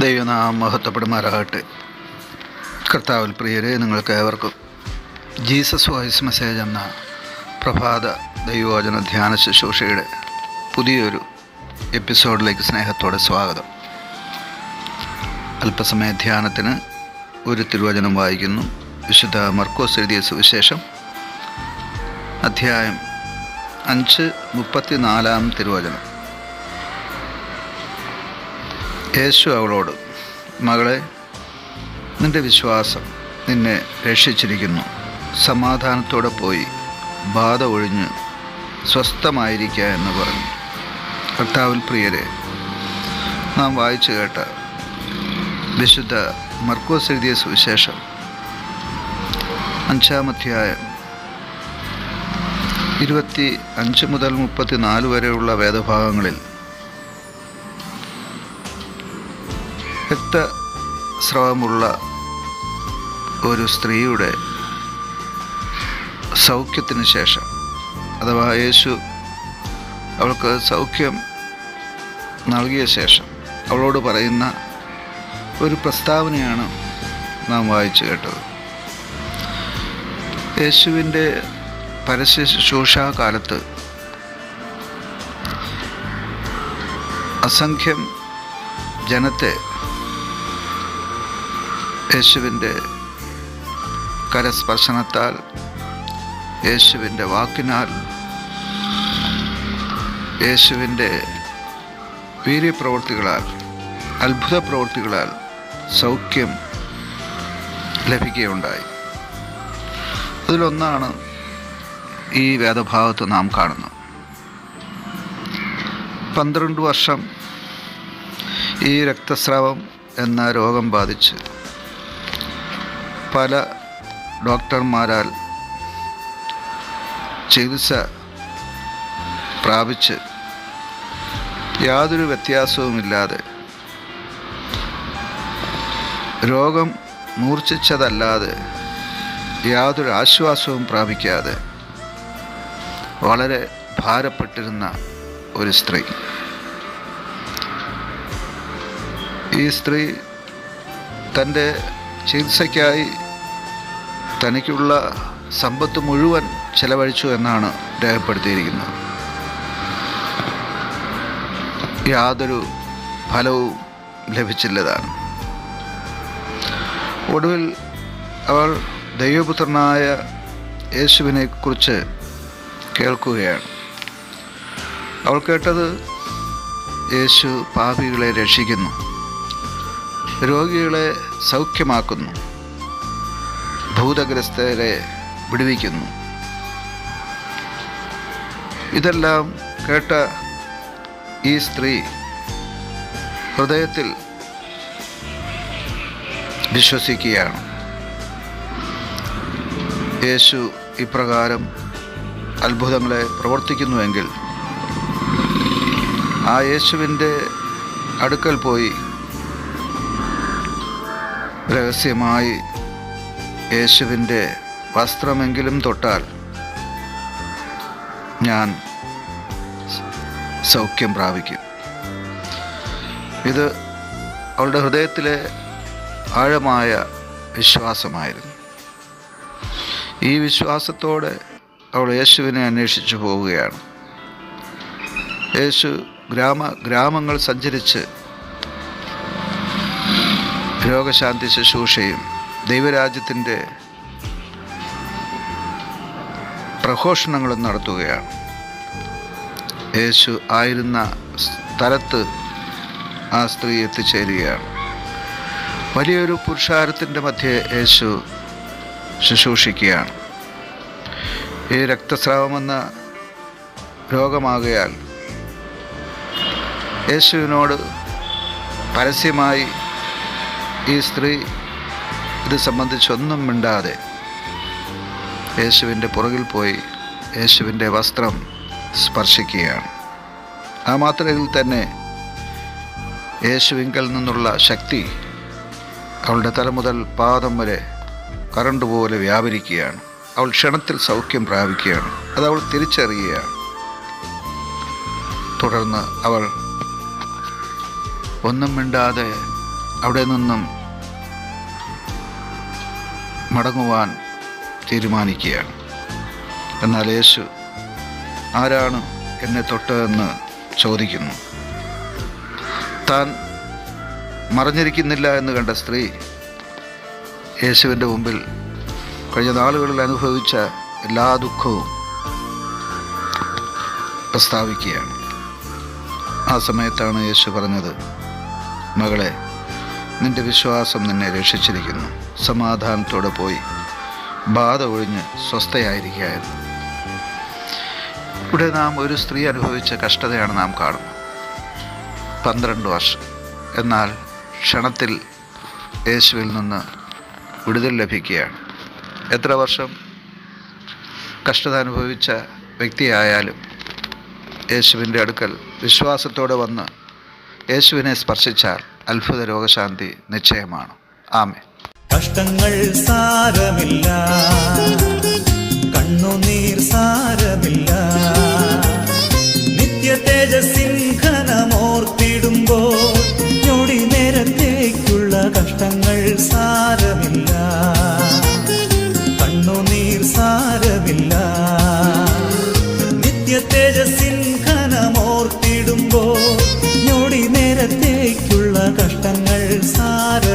ദൈവനാമം മഹത്വപ്പെടുമാറാകട്ടെ. കർത്താവിൽ പ്രിയരെ, നിങ്ങൾക്ക് ഏവർക്കും ജീസസ് വോയിസ് മെസ്സേജ് എന്ന പ്രഭാത ദൈവവചന ധ്യാന ശുശ്രൂഷയുടെ പുതിയൊരു എപ്പിസോഡിലേക്ക് സ്നേഹത്തോടെ സ്വാഗതം. അല്പസമയ ധ്യാനത്തിന് ഒരു തിരുവചനം വായിക്കുന്നു. വിശുദ്ധ മർക്കോസ് എഴുതിയ സുവിശേഷം അധ്യായം 5:34 തിരുവചനം. യേശു അവളോട്, മകളെ, നിൻ്റെ വിശ്വാസം നിന്നെ രക്ഷിച്ചിരിക്കുന്നു. സമാധാനത്തോടെ പോയി ബാധ ഒഴിഞ്ഞ് സ്വസ്ഥമായിരിക്കുക എന്ന് പറഞ്ഞു. കർത്താവിൽ പ്രിയരെ, നാം വായിച്ചു കേട്ട വിശുദ്ധ മർക്കോസ് എഴുതിയ സുവിശേഷം 5-ാം അധ്യായം 25 മുതൽ 34 വരെയുള്ള വേദഭാഗങ്ങളിൽ രക്തസ്രവമുള്ള ഒരു സ്ത്രീയുടെ സൗഖ്യത്തിന് ശേഷം, അഥവാ യേശു അവൾക്ക് സൗഖ്യം നൽകിയ ശേഷം അവളോട് പറയുന്ന ഒരു പ്രസ്താവനയാണ് നാം വായിച്ചു കേട്ടത്. യേശുവിൻ്റെ പരസ്യ ശുശ്രൂഷാ കാലത്ത് അസംഖ്യം ജനത്തെ യേശുവിൻ്റെ കരസ്പർശനത്താൽ, യേശുവിൻ്റെ വാക്കിനാൽ, യേശുവിൻ്റെ വീര്യപ്രവൃത്തികളാൽ, അത്ഭുത പ്രവൃത്തികളാൽ സൗഖ്യം ലഭിക്കുകയുണ്ടായി. അതിലൊന്നാണ് ഈ വേദഭാഗത്ത് നാം കാണുന്നത്. 12 വർഷം ഈ രക്തസ്രാവം എന്ന രോഗം ബാധിച്ച് പല ഡോക്ടർമാരാൽ ചികിത്സ പ്രാപിച്ച് യാതൊരു വ്യത്യാസവുമില്ലാതെ, രോഗം മൂർച്ഛിച്ചതല്ലാതെ യാതൊരു ആശ്വാസവും പ്രാപിക്കാതെ വളരെ ഭാരപ്പെട്ടിരുന്ന ഒരു സ്ത്രീ. ഈ സ്ത്രീ തൻ്റെ ചികിത്സയ്ക്കായി തനിക്കുള്ള സമ്പത്ത് മുഴുവൻ ചെലവഴിച്ചു എന്നാണ് രേഖപ്പെടുത്തിയിരിക്കുന്നത്. യാതൊരു ഫലവും ലഭിച്ചില്ലതാണ്. ഒടുവിൽ അവൾ ദൈവപുത്രനായ യേശുവിനെക്കുറിച്ച് കേൾക്കുകയാണ്. അവൾ കേട്ടത്, യേശു പാപികളെ രക്ഷിക്കുന്നു, രോഗികളെ സൗഖ്യമാക്കുന്നു, ഭൂതഗ്രസ്തരെ വിടുവിക്കുന്നു. ഇതെല്ലാം കേട്ട ഈ സ്ത്രീ ഹൃദയത്തിൽ വിശ്വസിക്കുകയാണ്. യേശു ഇപ്രകാരം അത്ഭുതങ്ങളെ പ്രവർത്തിക്കുന്നുവെങ്കിൽ ആ യേശുവിൻ്റെ അടുക്കൽ പോയി രഹസ്യമായി യേശുവിൻ്റെ വസ്ത്രമെങ്കിലും തൊട്ടാൽ ഞാൻ സൗഖ്യം പ്രാപിക്കും. ഇത് അവളുടെ ഹൃദയത്തിലെ ആഴമായ വിശ്വാസമായിരുന്നു. ഈ വിശ്വാസത്തോടെ അവൾ യേശുവിനെ അന്വേഷിച്ചു പോവുകയാണ്. യേശു ഗ്രാമങ്ങൾ സഞ്ചരിച്ച് രോഗശാന്തി ശുശ്രൂഷയും ദൈവരാജ്യത്തിൻ്റെ പ്രഘോഷണങ്ങളും നടത്തുകയാണ്. യേശു ആയിരുന്ന സ്ഥലത്ത് ആ സ്ത്രീ എത്തിച്ചേരുകയാണ്. വലിയൊരു പുരുഷാരത്തിൻ്റെ മധ്യേ യേശു ശുശ്രൂഷിക്കുകയാണ്. ഈ രക്തസ്രാവമെന്ന രോഗമാകയാൽ യേശുവിനോട് പരസ്യമായി ഈ സ്ത്രീ ഇത് സംബന്ധിച്ചൊന്നും മിണ്ടാതെ യേശുവിൻ്റെ പുറകിൽ പോയി യേശുവിൻ്റെ വസ്ത്രം സ്പർശിക്കുകയാണ്. ആ മാത്രയിൽ തന്നെ യേശുവിങ്കൽ നിന്നുള്ള ശക്തി അവളുടെ തല മുതൽ പാദം വരെ കറണ്ട് പോലെ വ്യാപരിക്കുകയാണ്. അവൾ ക്ഷണത്തിൽ സൗഖ്യം പ്രാപിക്കുകയാണ്. അത് അവൾ തിരിച്ചറിയുകയാണ്. തുടർന്ന് അവൾ ഒന്നും മിണ്ടാതെ അവിടെ നിന്നും മടങ്ങുവാൻ തീരുമാനിക്കുകയാണ്. എന്നാൽ യേശു ആരാണ് എന്നെ തൊട്ടതെന്ന് ചോദിക്കുന്നു. താൻ മറഞ്ഞിരിക്കുന്നില്ല എന്ന് കണ്ട സ്ത്രീ യേശുവിൻ്റെ മുമ്പിൽ കഴിഞ്ഞ നാളുകളിൽ അനുഭവിച്ച എല്ലാ ദുഃഖവും പ്രസ്താവിക്കുകയാണ്. ആ സമയത്താണ് യേശു പറഞ്ഞത്, മകളെ, നിന്റെ വിശ്വാസം നിന്നെ രക്ഷിച്ചിരിക്കുന്നു. സമാധാനത്തോടെ പോയി ബാധ ഒഴിഞ്ഞ് സ്വസ്ഥയായിരിക്കുകയായിരുന്നു. ഇവിടെ നാം ഒരു സ്ത്രീ അനുഭവിച്ച കഷ്ടതയാണ് നാം കാണുന്നത്. 12 വർഷം. എന്നാൽ ക്ഷണത്തിൽ യേശുവിൽ നിന്ന് വിടുതൽ ലഭിക്കുകയാണ്. എത്ര വർഷം കഷ്ടത അനുഭവിച്ച വ്യക്തിയായാലും യേശുവിൻ്റെ അടുക്കൽ വിശ്വാസത്തോടെ വന്ന് യേശുവിനെ സ്പർശിച്ചാൽ അത്ഭുത രോഗശാന്തി നിശ്ചയമാണ്. ആമേൻ. കഷ്ടങ്ങൾ സാരമില്ല, കണ്ണുനീർ സാരമില്ല, നിത്യ തേജസ്സിൻ ഘനമോർത്തിടുമ്പോൾ ഞൊടി നേരത്തേക്കുള്ള കഷ്ടങ്ങൾ സാരമില്ല, കണ്ണുനീർ സാരമില്ല, നിത്യ തേജസ്സിൻ ഘനമോർത്തിടുമ്പോൾ ഞൊടി നേരത്തേക്കുള്ള കഷ്ടങ്ങൾ സാരമില്ല.